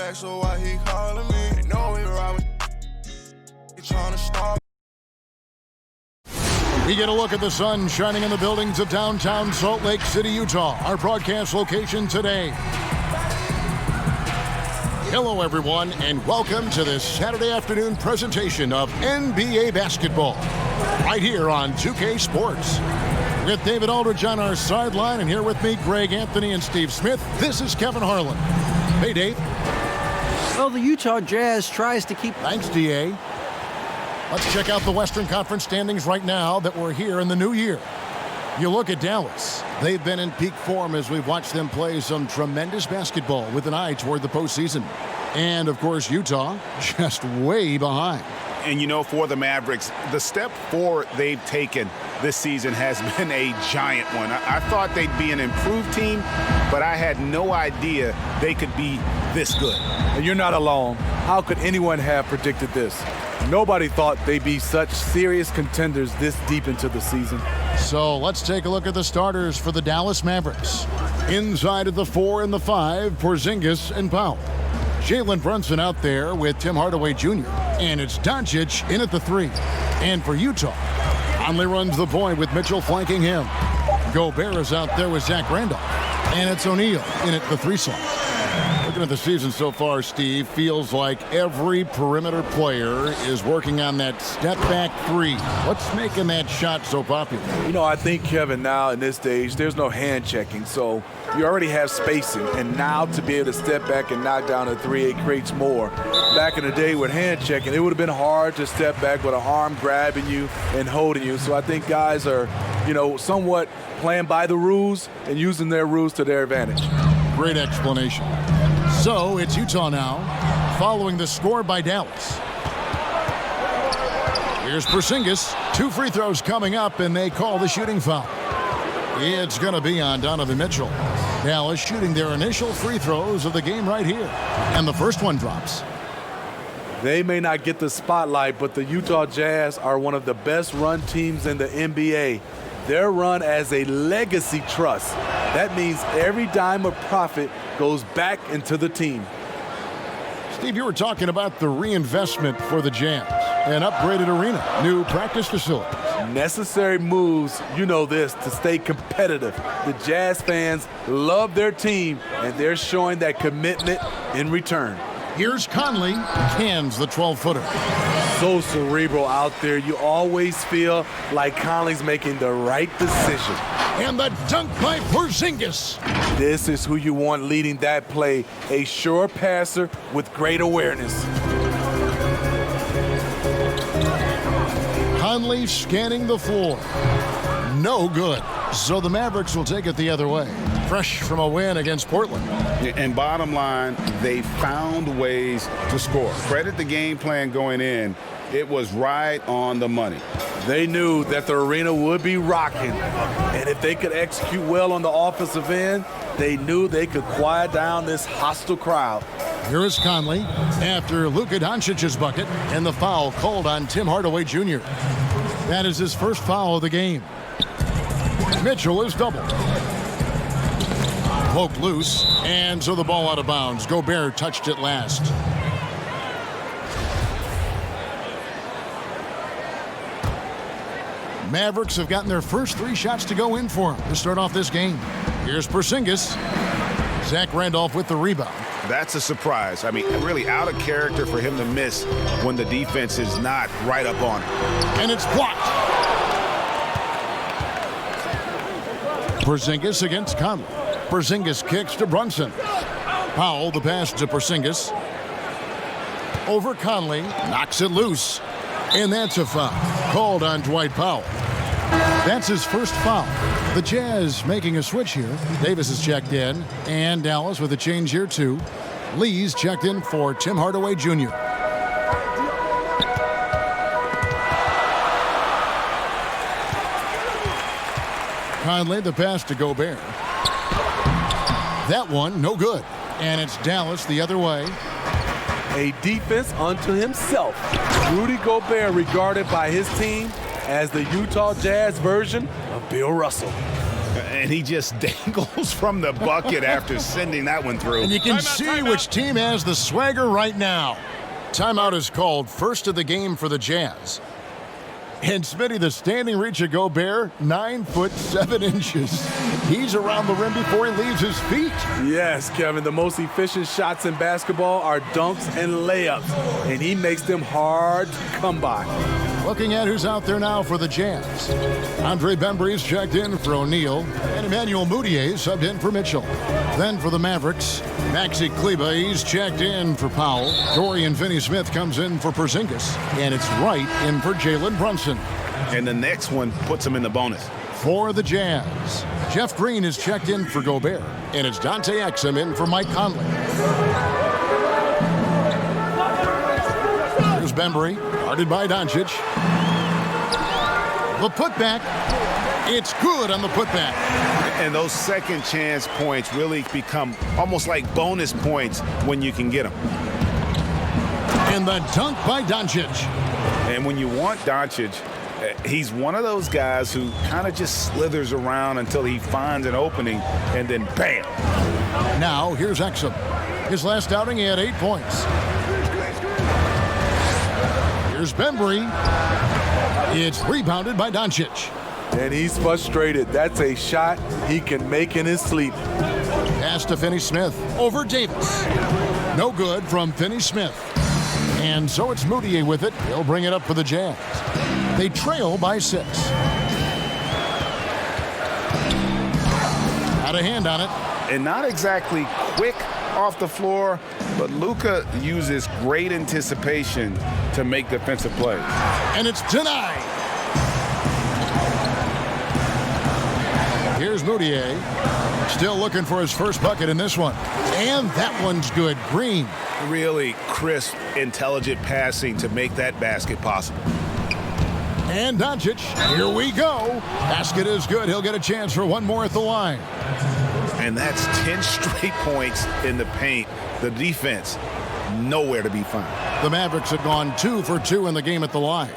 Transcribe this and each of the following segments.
back, so why he calling me? They know we ride with he trying to stop. We get a look at the sun shining in the buildings of downtown Salt Lake City, Utah. Our broadcast location today. Hello, everyone, and welcome to this Saturday afternoon presentation of NBA basketball right here on 2K Sports. With David Aldridge on our sideline, and here with me, Greg Anthony and Steve Smith, this is Kevin Harlan. Hey, Dave. Well, the Utah Jazz tries to keep... Thanks, DA. Let's check out the Western Conference standings right now that we're here in the new year. You look at Dallas. They've been in peak form as we've watched them play some tremendous basketball with an eye toward the postseason. And, of course, Utah just way behind. And, you know, for the Mavericks, the step forward they've taken this season has been a giant one. I thought they'd be an improved team, but I had no idea they could be this good. And you're not alone. How could anyone have predicted this? Nobody thought they'd be such serious contenders this deep into the season. So let's take a look at the starters for the Dallas Mavericks. Inside of the 4 and the 5, Porzingis and Powell. Jalen Brunson out there with Tim Hardaway Jr. And it's Doncic in at the 3. And for Utah, Conley runs the point with Mitchell flanking him. Gobert is out there with Zach Randolph. And it's O'Neal in at the 3 slot. Looking at the season so far, Steve, feels like every perimeter player is working on that step-back 3. What's making that shot so popular? You know, I think, Kevin, now in this stage, there's no hand-checking, so you already have spacing. And now to be able to step back and knock down a 3, it creates more. Back in the day with hand-checking, it would have been hard to step back with an arm grabbing you and holding you. So I think guys are, you know, somewhat playing by the rules and using their rules to their advantage. Great explanation. So it's Utah now, following the score by Dallas. Here's Porzingis. 2 free throws coming up, and they call the shooting foul. It's going to be on Donovan Mitchell. Dallas shooting their initial free throws of the game right here. And the first one drops. They may not get the spotlight, but the Utah Jazz are one of the best run teams in the NBA. Their run as a legacy trust. That means every dime of profit goes back into the team. Steve, you were talking about the reinvestment for the Jazz. An upgraded arena, new practice facilities. Necessary moves, you know this, to stay competitive. The Jazz fans love their team, and they're showing that commitment in return. Here's Conley, cans the 12-footer. So cerebral out there. You always feel like Conley's making the right decision. And the dunk by Porzingis. This is who you want leading that play. A sure passer with great awareness. Conley scanning the floor. No good. So the Mavericks will take it the other way. Fresh from a win against Portland. And bottom line, they found ways to score. Credit the game plan going in. It was right on the money. They knew that the arena would be rocking. And if they could execute well on the offensive end, they knew they could quiet down this hostile crowd. Here is Conley after Luka Doncic's bucket, and the foul called on Tim Hardaway Jr. That is his first foul of the game. Mitchell is doubled. Poked loose, and so the ball out of bounds. Gobert touched it last. Mavericks have gotten their first 3 shots to go in for them to start off this game. Here's Porzingis. Zach Randolph with the rebound. That's a surprise. I mean, really out of character for him to miss when the defense is not right up on him. And it's blocked. Porzingis against Conley. Porzingis kicks to Brunson. Powell, the pass to Porzingis. Over Conley, knocks it loose. And that's a foul called on Dwight Powell. That's his first foul. The Jazz making a switch here. Davis is checked in, and Dallas with a change here too. Lee's checked in for Tim Hardaway Jr. Conley, the pass to Gobert. That one, no good. And it's Dallas the other way. A defense unto himself. Rudy Gobert regarded by his team as the Utah Jazz version of Bill Russell. And he just dangles from the bucket after sending that one through. And you can see which team has the swagger right now. Timeout is called, first of the game for the Jazz. And Smitty, the standing reach of Gobert, 9'7". He's around the rim before he leaves his feet. Yes, Kevin, the most efficient shots in basketball are dunks and layups, and he makes them hard to come by. Looking at who's out there now for the Jazz. Andre Bembry's checked in for O'Neal, and Emmanuel Mudiay subbed in for Mitchell. Then for the Mavericks, Maxi Kleber, he's checked in for Powell. Dorian Finney-Smith comes in for Porzingis, and it's Wright in for Jalen Brunson. And the next one puts him in the bonus. For the Jazz, Jeff Green is checked in for Gobert, and it's Dante Exum in for Mike Conley. Here's Bembry, guarded by Doncic. The putback, it's good on the putback. And those second chance points really become almost like bonus points when you can get them. And the dunk by Doncic. And when you want Doncic, he's one of those guys who kind of just slithers around until he finds an opening, and then bam. Now here's Exum. His last outing, he had 8 points. Here's Bembry. It's rebounded by Doncic. And he's frustrated. That's a shot he can make in his sleep. Pass to Finney-Smith over Davis. No good from Finney-Smith. And so it's Mudiay with it. He'll bring it up for the Jazz. They trail by 6. Had a hand on it. And not exactly quick off the floor, but Luka uses great anticipation to make defensive plays. And it's denied. Here's Mudiay. Still looking for his first bucket in this one. And that one's good. Green. Really crisp, intelligent passing to make that basket possible. And Doncic, here we go. Basket is good. He'll get a chance for one more at the line. And that's 10 straight points in the paint. The defense, nowhere to be found. The Mavericks have gone 2 for 2 in the game at the line.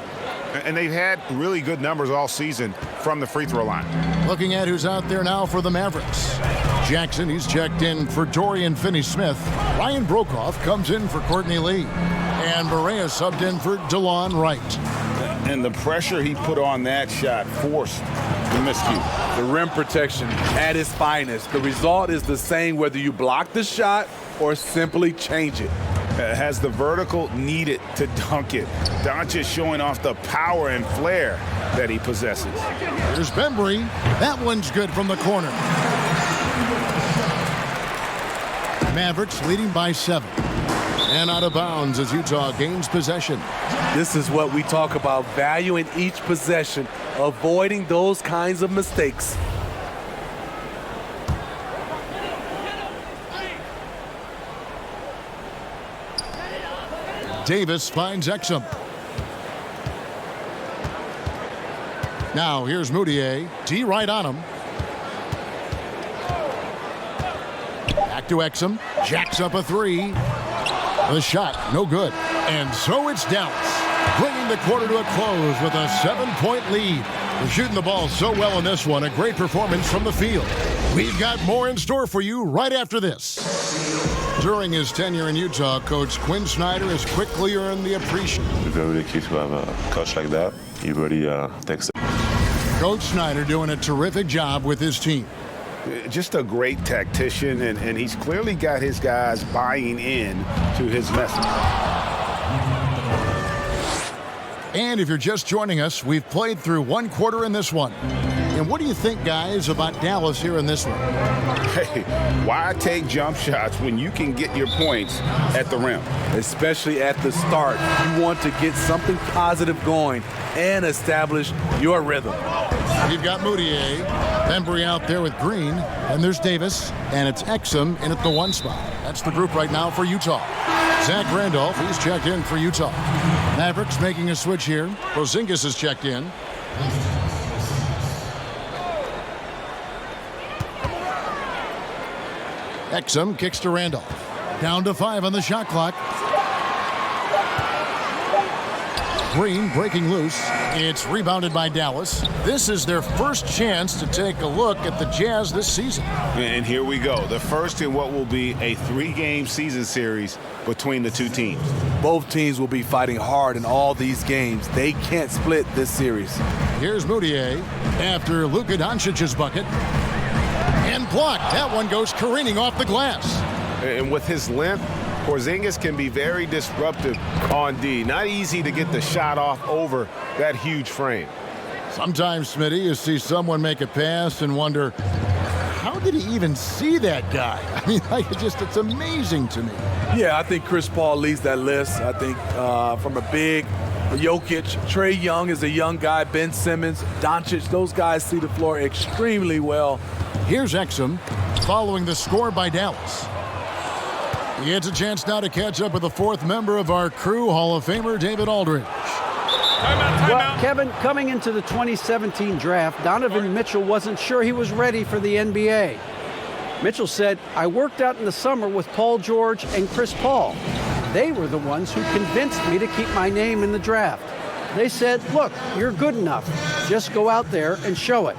And they've had really good numbers all season from the free throw line. Looking at who's out there now for the Mavericks. Jackson, he's checked in for Dorian Finney-Smith. Ryan Brokoff comes in for Courtney Lee. And Barea subbed in for DeLon Wright. And the pressure he put on that shot forced the miscue. The rim protection at its finest. The result is the same whether you block the shot or simply change it. Has the vertical needed to dunk it. Doncic showing off the power and flair that he possesses. Here's Bembry. That one's good from the corner. Mavericks leading by 7. And out of bounds as Utah gains possession. This is what we talk about, valuing each possession, avoiding those kinds of mistakes. Davis finds Exum. Now here's Mudiay. D right on him. Back to Exum. Jacks up a 3. The shot, no good. And so it's Dallas, bringing the quarter to a close with a 7-point lead. They're shooting the ball so well in this one. A great performance from the field. We've got more in store for you right after this. During his tenure in Utah, Coach Quinn Snyder has quickly earned the appreciation. Very lucky to have a coach like that. He really takes it. Coach Snyder doing a terrific job with his team. Just a great tactician, and he's clearly got his guys buying in to his message. And if you're just joining us, we've played through one quarter in this one. And what do you think, guys, about Dallas here in this one? Hey, why take jump shots when you can get your points at the rim? Especially at the start. You want to get something positive going and establish your rhythm. You've got Mudiay, Bembry out there with Green, and there's Davis, and it's Exum in at the 1 spot. That's the group right now for Utah. Zach Randolph, he's checked in for Utah. Mavericks making a switch here. Porzingis is checked in. Exum kicks to Randolph. Down to 5 on the shot clock. Green breaking loose. It's rebounded by Dallas. This is their first chance to take a look at the Jazz this season. And here we go. The first in what will be a 3-game season series between the two teams. Both teams will be fighting hard in all these games. They can't split this series. Here's Moutier after Luka Doncic's bucket. And blocked. That one goes careening off the glass. And with his length, Porzingis can be very disruptive on D. Not easy to get the shot off over that huge frame. Sometimes, Smitty, you see someone make a pass and wonder, how did he even see that guy? I mean, it's amazing to me. Yeah, I think Chris Paul leads that list. I think from a big Jokic, Trae Young is a young guy, Ben Simmons, Doncic, those guys see the floor extremely well. Here's Exum following the score by Dallas. He gets a chance now to catch up with the fourth member of our crew, Hall of Famer David Aldridge. Well, Kevin, coming into the 2017 draft, Donovan Mitchell wasn't sure he was ready for the NBA. Mitchell said, "I worked out in the summer with Paul George and Chris Paul. They were the ones who convinced me to keep my name in the draft. They said, look, you're good enough. Just go out there and show it."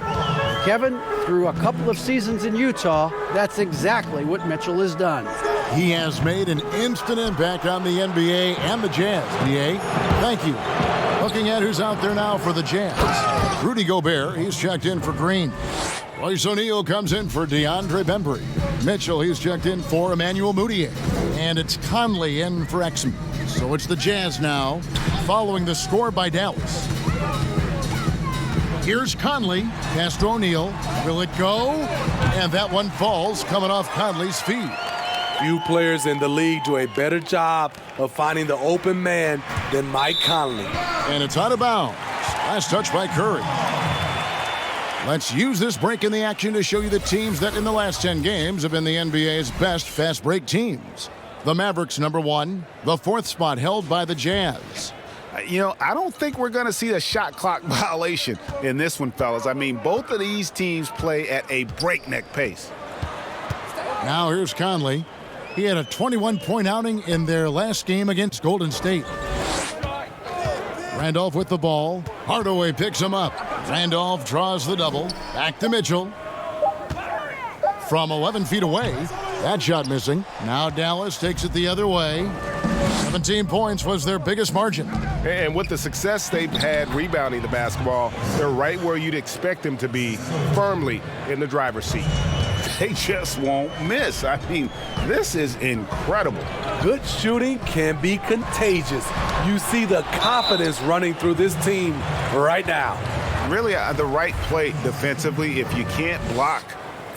Kevin, through a couple of seasons in Utah, that's exactly what Mitchell has done. He has made an instant impact on the NBA and the Jazz. DA, thank you. Looking at who's out there now for the Jazz. Rudy Gobert, he's checked in for Green. Royce O'Neal comes in for DeAndre Bembry. Mitchell, he's checked in for Emmanuel Moutier. And it's Conley in for Exum. So it's the Jazz now, following the score by Dallas. Here's Conley, pass to O'Neal. Will it go? And that one falls, coming off Conley's feet. Few players in the league do a better job of finding the open man than Mike Conley. And it's out of bounds. Last touch by Curry. Let's use this break in the action to show you the teams that in the last 10 games have been the NBA's best fast break teams. The Mavericks, #1. The 4th spot held by the Jazz. You know, I don't think we're going to see a shot clock violation in this one, fellas. I mean, both of these teams play at a breakneck pace. Now here's Conley. He had a 21-point outing in their last game against Golden State. Randolph with the ball. Hardaway picks him up. Randolph draws the double. Back to Mitchell. From 11 feet away. That shot missing. Now Dallas takes it the other way. 17 points was their biggest margin. And with the success they've had rebounding the basketball, they're right where you'd expect them to be, firmly in the driver's seat. They just won't miss. I mean, this is incredible. Good shooting can be contagious. You see the confidence running through this team right now. Really, the right play defensively. If you can't block,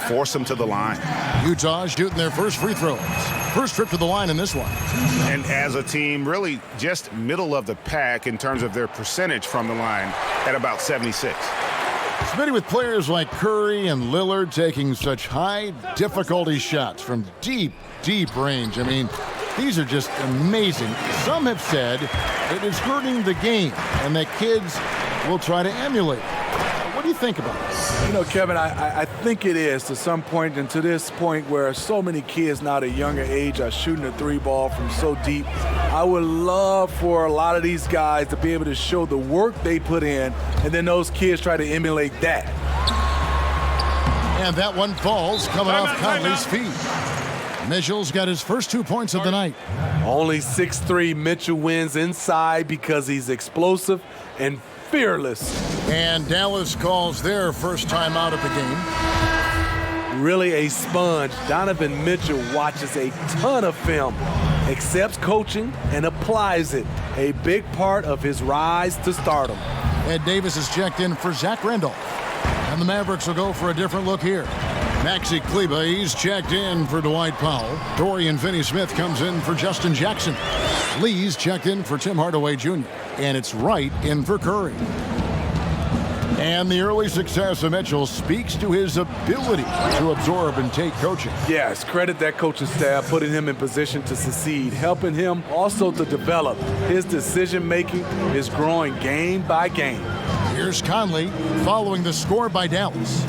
force them to the line. Utah shooting their first free throws. First trip to the line in this one. And as a team, really just middle of the pack in terms of their percentage from the line at about 76. Smitty, with players like Curry and Lillard taking such high difficulty shots from deep, deep range. I mean, these are just amazing. Some have said it is hurting the game and that kids will try to emulate. What do you think about this? You know, Kevin, I think it is to some point, and to this point where so many kids now at a younger age are shooting a 3-ball from so deep. I would love for a lot of these guys to be able to show the work they put in, and then those kids try to emulate that. And that one falls, coming off Conley's feet. Mitchell's got his first 2 points of the night. Only 6'3", Mitchell wins inside because he's explosive and fearless. And Dallas calls their first time out of the game. Really a sponge. Donovan Mitchell watches a ton of film, accepts coaching, and applies it. A big part of his rise to stardom. Ed Davis is checked in for Zach Randolph. And the Mavericks will go for a different look here. Maxi Kleber, he's checked in for Dwight Powell. Dorian Finney-Smith comes in for Justin Jackson. Lee's checked in for Tim Hardaway Jr. And it's Wright in for Curry. And the early success of Mitchell speaks to his ability to absorb and take coaching. Yes, credit that coaching staff, putting him in position to succeed, helping him also to develop. His decision-making is growing game by game. Here's Conley following the score by Dallas.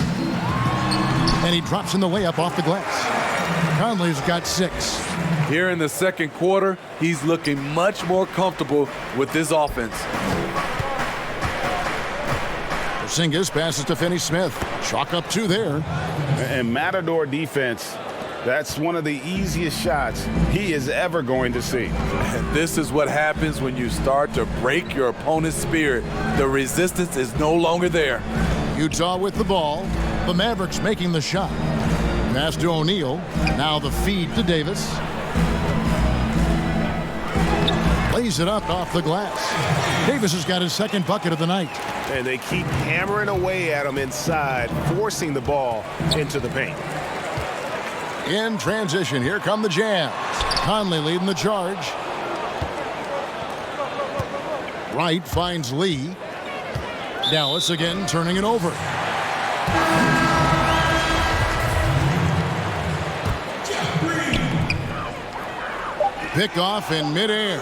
And he drops in the layup off the glass. Conley's got 6. Here in the second quarter, he's looking much more comfortable with this offense. Porzingis passes to Finney-Smith. Chalk up 2 there. And Matador defense, that's one of the easiest shots he is ever going to see. And this is what happens when you start to break your opponent's spirit. The resistance is no longer there. Utah with the ball. The Mavericks making the shot. Pass to O'Neal. Now the feed to Davis. Lays it up off the glass. Davis has got his second bucket of the night. And they keep hammering away at him inside, forcing the ball into the paint. In transition, here come the Jazz. Conley leading the charge. Wright finds Lee. Dallas again turning it over. Pick off in midair.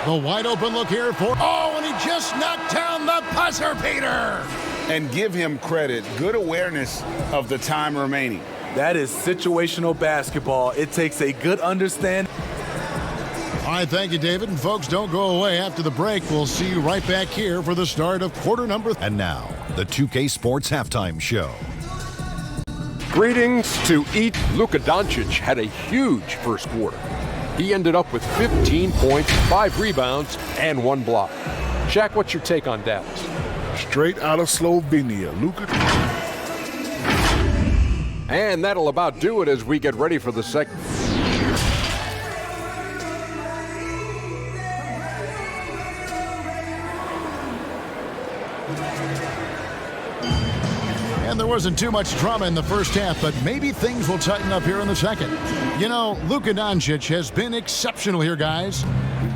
The wide open look here for, oh, and he just knocked down the buzzer beater. And give him credit. Good awareness of the time remaining. That is situational basketball. It takes a good understanding. All right, thank you, David. And folks, don't go away after the break. We'll see you right back here for the start of quarter number. And now, the 2K Sports Halftime Show. Greetings to eat. Luka Doncic had a huge first quarter. He ended up with 15 points, 5 rebounds, and 1 block. Shaq, what's your take on Dallas? Straight out of Slovenia, Luka. And that'll about do it as we get ready for the second. And there wasn't too much drama in the first half, but maybe things will tighten up here in the second. You know, Luka Doncic has been exceptional here, guys.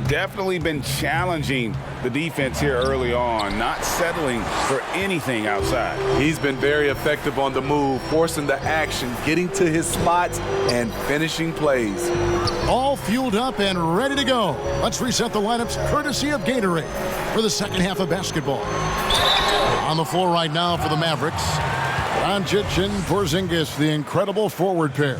Definitely been challenging the defense here early on, not settling for anything outside. He's been very effective on the move, forcing the action, getting to his spots, and finishing plays. All fueled up and ready to go. Let's reset the lineups courtesy of Gatorade for the second half of basketball. On the floor right now for the Mavericks, Doncic and Porzingis, the incredible forward pair.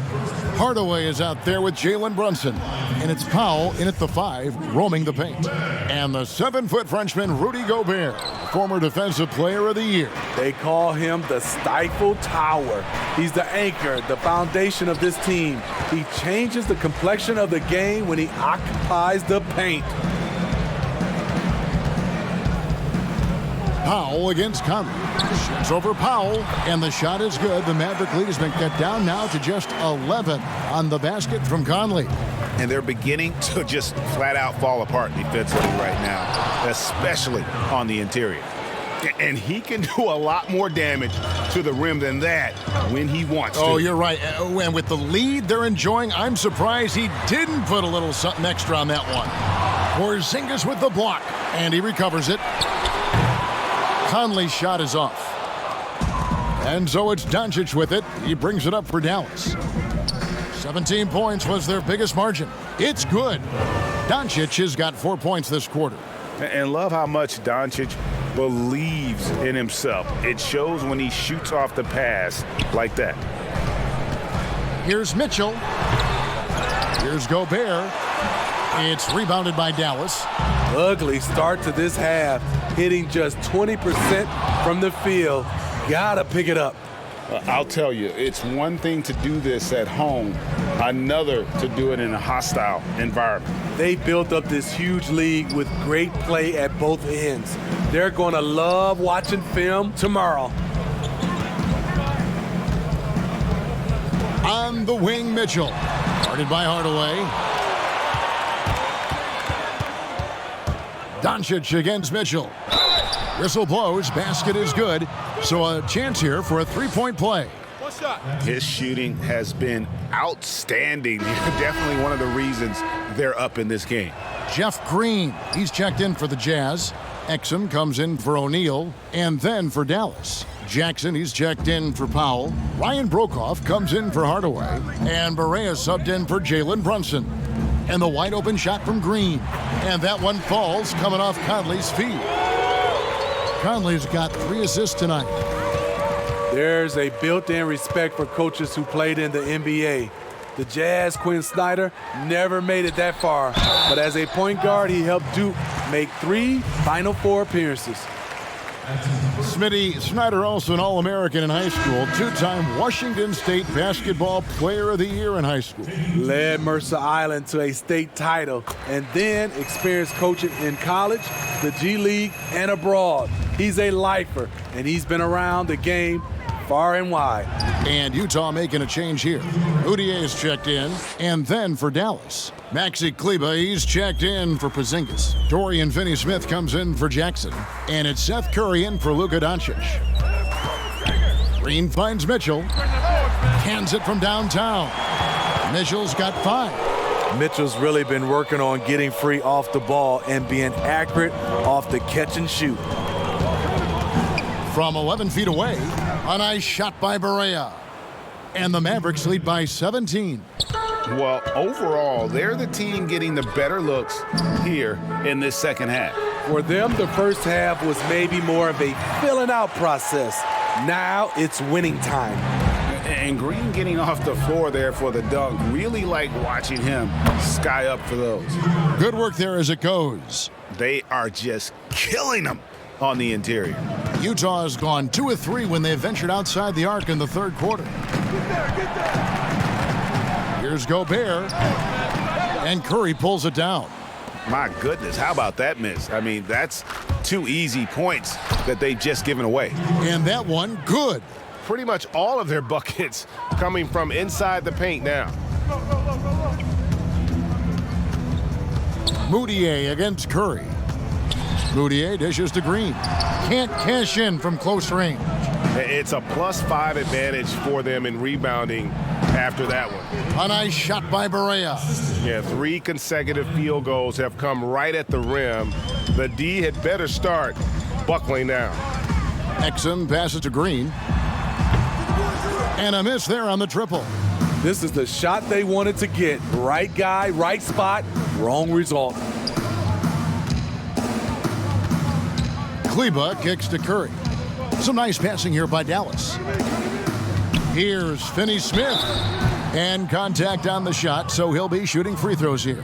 Hardaway is out there with Jalen Brunson. And it's Powell in at the 5, roaming the paint. And the 7-foot Frenchman, Rudy Gobert, former Defensive Player of the Year. They call him the Stifle Tower. He's the anchor, the foundation of this team. He changes the complexion of the game when he occupies the paint. Powell against Conley. Shoots over Powell, and the shot is good. The Maverick lead has been cut down now to just 11 on the basket from Conley. And they're beginning to just flat out fall apart defensively right now, especially on the interior. And he can do a lot more damage to the rim than that when he wants to. Oh, you're right. And with the lead they're enjoying, I'm surprised he didn't put a little something extra on that one. Porzingis with the block, and he recovers it. Conley's shot is off. And so it's Doncic with it. He brings it up for Dallas. 17 points was their biggest margin. It's good. Doncic has got 4 points this quarter. And love how much Doncic believes in himself. It shows when he shoots off the pass like that. Here's Mitchell. Here's Gobert. It's rebounded by Dallas. Ugly start to this half, hitting just 20% from the field. Gotta pick it up. I'll tell you, it's one thing to do this at home, another to do it in a hostile environment. They built up this huge lead with great play at both ends. They're gonna love watching film tomorrow. On the wing, Mitchell. Guarded by Hardaway. Doncic against Mitchell. Whistle blows, basket is good. So a chance here for a three-point play. His shooting has been outstanding. Definitely one of the reasons they're up in this game. Jeff Green, he's checked in for the Jazz. Exum comes in for O'Neal and then for Dallas. Jackson, he's checked in for Powell. Ryan Brokoff comes in for Hardaway. And Barea subbed in for Jalen Brunson. And the wide open shot from Green. And that one falls coming off Conley's feet. Conley's got 3 assists tonight. There's a built-in respect for coaches who played in the NBA. The Jazz, Quinn Snyder, never made it that far. But as a point guard, he helped Duke make 3 Final Four appearances. Smitty Snyder, also an All-American in high school, two-time Washington State Basketball Player of the Year in high school. Led Mercer Island to a state title and then experienced coaching in college, the G League, and abroad. He's a lifer, and he's been around the game far and wide. And Utah making a change here. Udier is checked in, and then for Dallas, Maxi Kleber, he's checked in for Porzingis. Dorian Finney-Smith comes in for Jackson, and it's Seth Curry in for Luka Doncic. Green finds Mitchell, hands it from downtown. Mitchell's got 5. Mitchell's really been working on getting free off the ball and being accurate off the catch and shoot. From 11 feet away, a nice shot by Barea. And the Mavericks lead by 17. Well, overall, they're the team getting the better looks here in this second half. For them, the first half was maybe more of a filling out process. Now it's winning time. And Green getting off the floor there for the dunk. Really like watching him sky up for those. Good work there as it goes. They are just killing them on the interior. Utah has gone 2 of 3 when they ventured outside the arc in the third quarter. Here's Gobert, and Curry pulls it down. My goodness, how about that miss? I mean, that's 2 easy points that they've just given away. And that one, good. Pretty much all of their buckets coming from inside the paint now. Moutier against Curry. Moutier dishes to Green. Can't cash in from close range. It's a +5 advantage for them in rebounding after that one. A nice shot by Barea. Yeah, 3 consecutive field goals have come right at the rim. The D had better start buckling down. Exum passes to Green. And a miss there on the triple. This is the shot they wanted to get. Right guy, right spot, wrong result. Kleber kicks to Curry. Some nice passing here by Dallas. Here's Finney-Smith. And contact on the shot, so he'll be shooting free throws here.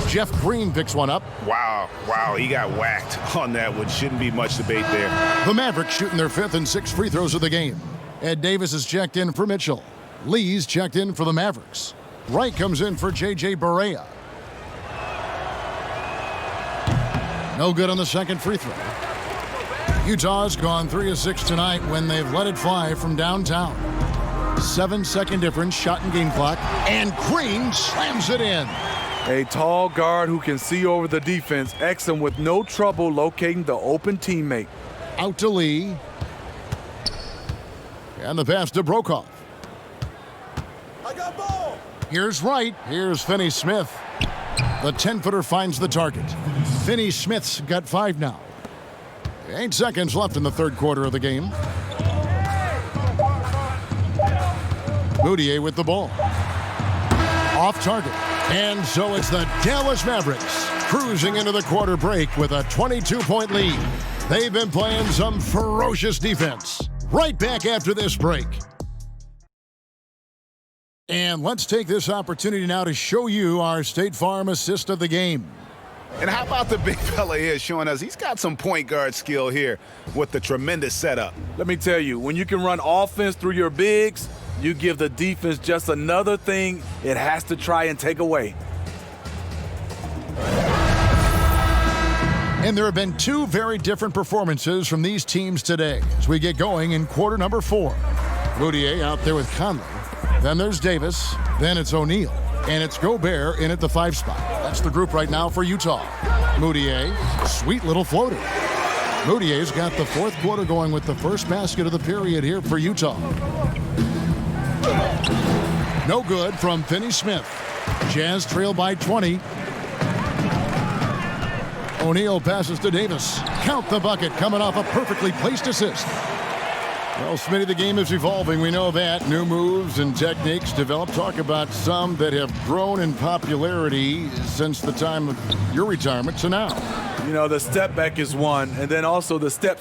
Jeff Green picks one up. Wow, he got whacked on that one. Shouldn't be much debate there. The Mavericks shooting their 5th and 6th free throws of the game. Ed Davis is checked in for Mitchell. Lee's checked in for the Mavericks. Wright comes in for J.J. Barea. No good on the second free throw. Utah's gone 3 of 6 tonight when they've let it fly from downtown. 7-second difference, shot and game clock, and Green slams it in. A tall guard who can see over the defense. Exum with no trouble locating the open teammate. Out to Lee. And the pass to Brokoff. I got ball. Here's Wright. Here's Finney-Smith. The 10-footer finds the target. Finney-Smith's got 5 now. 8 seconds left in the third quarter of the game. Moutier with the ball. Off target. And so it's the Dallas Mavericks cruising into the quarter break with a 22-point lead. They've been playing some ferocious defense. Right back after this break. And let's take this opportunity now to show you our State Farm assist of the game. And how about the big fella here showing us he's got some point guard skill here with the tremendous setup. Let me tell you, when you can run offense through your bigs, you give the defense just another thing it has to try and take away. And there have been 2 very different performances from these teams today as we get going in quarter number 4. Moutier out there with Conley. Then there's Davis. Then it's O'Neal. And it's Gobert in at the 5 spot. That's the group right now for Utah. Moutier, sweet little floater. Moutier's got the 4th quarter going with the first basket of the period here for Utah. No good from Finney-Smith. Jazz trail by 20. O'Neal passes to Davis. Count the bucket coming off a perfectly placed assist. Well, Smitty, the game is evolving. We know that. New moves and techniques developed. Talk about some that have grown in popularity since the time of your retirement to now. You know, the step back is one, and then also the step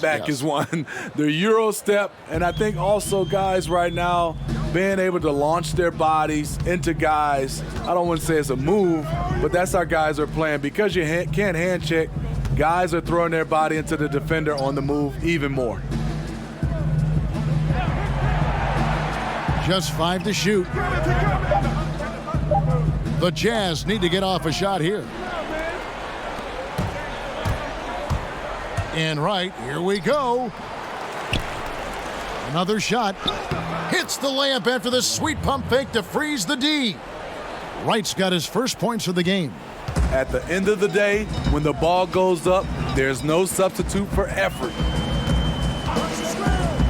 back is one. The Euro step, and I think also guys right now being able to launch their bodies into guys. I don't want to say it's a move, but that's how guys are playing. Because you can't hand check, Guys are throwing their body into the defender on the move even more. Just 5 to shoot. The Jazz need to get off a shot here. And right, here we go. Another shot. Hits the layup after the sweet pump fake to freeze the D. Wright's got his first points of the game. At the end of the day, when the ball goes up, there's no substitute for effort.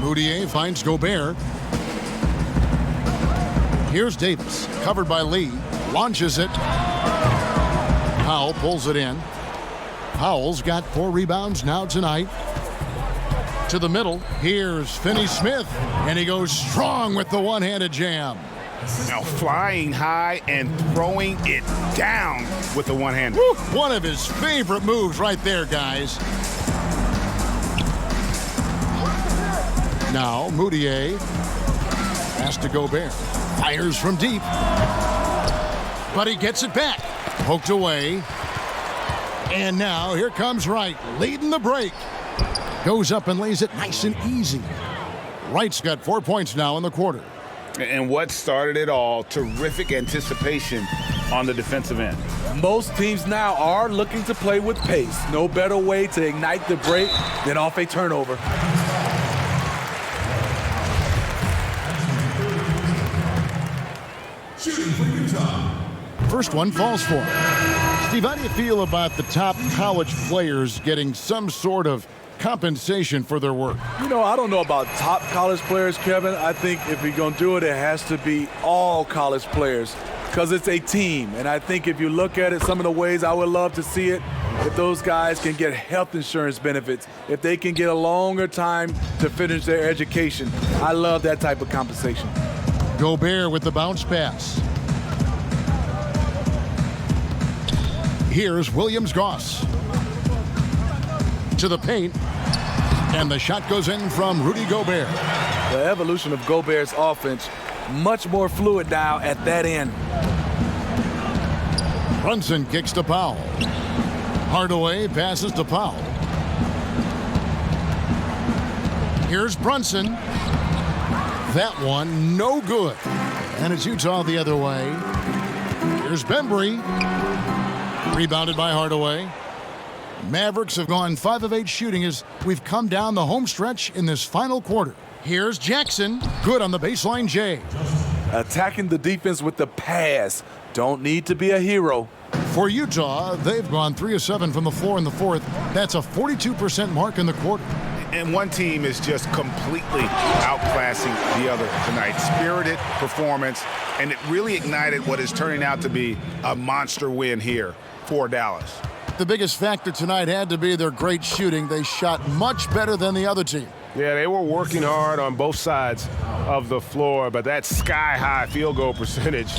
Moutier finds Gobert. Here's Davis, covered by Lee. Launches it. Powell pulls it in. Powell's got 4 rebounds now tonight. To the middle, here's Finney-Smith, and he goes strong with the one-handed jam. Now flying high and throwing it down with the one-handed. One of his favorite moves right there, guys. Now Moutier has to Gobert. Fires from deep. But he gets it back. Poked away. And now here comes Wright, leading the break. Goes up and lays it nice and easy. Wright's got 4 points now in the quarter. And what started it all, terrific anticipation on the defensive end. Most teams now are looking to play with pace. No better way to ignite the break than off a turnover. Shooting for Utah. First one falls for him. Steve, how do you feel about the top college players getting some sort of compensation for their work? You know, I don't know about top college players, Kevin. I think if you're going to do it, it has to be all college players because it's a team. And I think if you look at it, some of the ways I would love to see it, if those guys can get health insurance benefits, if they can get a longer time to finish their education. I love that type of compensation. Gobert with the bounce pass. Here's Williams-Goss. To the paint. And the shot goes in from Rudy Gobert. The evolution of Gobert's offense, much more fluid now at that end. Brunson kicks to Powell. Hardaway passes to Powell. Here's Brunson. That one, no good. And it's Utah the other way. Here's Bembry. Rebounded by Hardaway. Mavericks have gone 5 of 8 shooting as we've come down the home stretch in this final quarter. Here's Jackson. Good on the baseline, Jay. Attacking the defense with the pass. Don't need to be a hero. For Utah, they've gone 3 of 7 from the floor in the fourth. That's a 42% mark in the quarter. And one team is just completely outclassing the other tonight. Spirited performance, and it really ignited what is turning out to be a monster win here for Dallas. The biggest factor tonight had to be their great shooting. They shot much better than the other team. Yeah, they were working hard on both sides of the floor, but that sky-high field goal percentage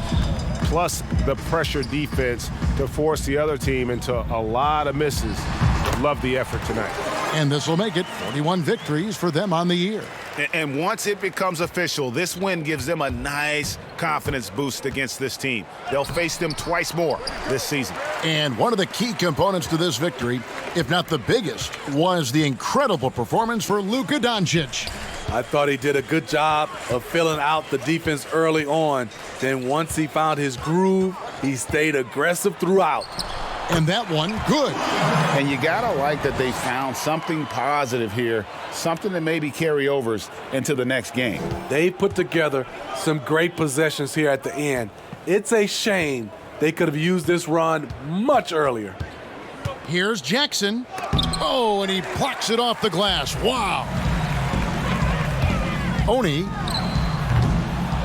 plus the pressure defense to force the other team into a lot of misses. Love the effort tonight. And this will make it 41 victories for them on the year. And once it becomes official, this win gives them a nice confidence boost against this team. They'll face them twice more this season. And one of the key components to this victory, if not the biggest, was the incredible performance for Luka Doncic. I thought he did a good job of filling out the defense early on. Then once he found his groove, he stayed aggressive throughout. And that one, good. And you gotta like that they found something positive here, something that maybe carry overs into the next game. They put together some great possessions here at the end. It's a shame they could have used this run much earlier. Here's Jackson. Oh, and he plucks it off the glass. Wow. Oni.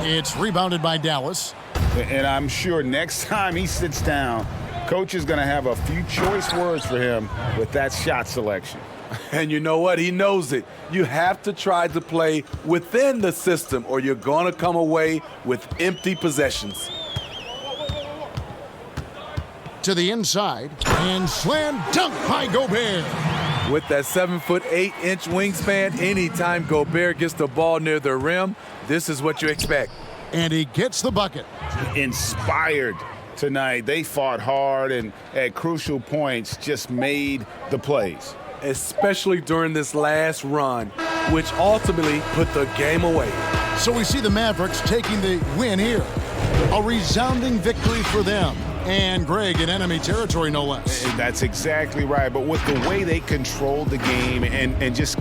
It's rebounded by Dallas. And I'm sure next time he sits down, Coach is going to have a few choice words for him with that shot selection. And you know what? He knows it. You have to try to play within the system or you're going to come away with empty possessions. To the inside and slam dunk by Gobert. With that 7'8" wingspan, anytime Gobert gets the ball near the rim, this is what you expect. And he gets the bucket. Inspired tonight. They fought hard and at crucial points just made the plays. Especially during this last run, which ultimately put the game away. So we see the Mavericks taking the win here. A resounding victory for them. And Greg in enemy territory, no less. That's exactly right. But with the way they controlled the game and just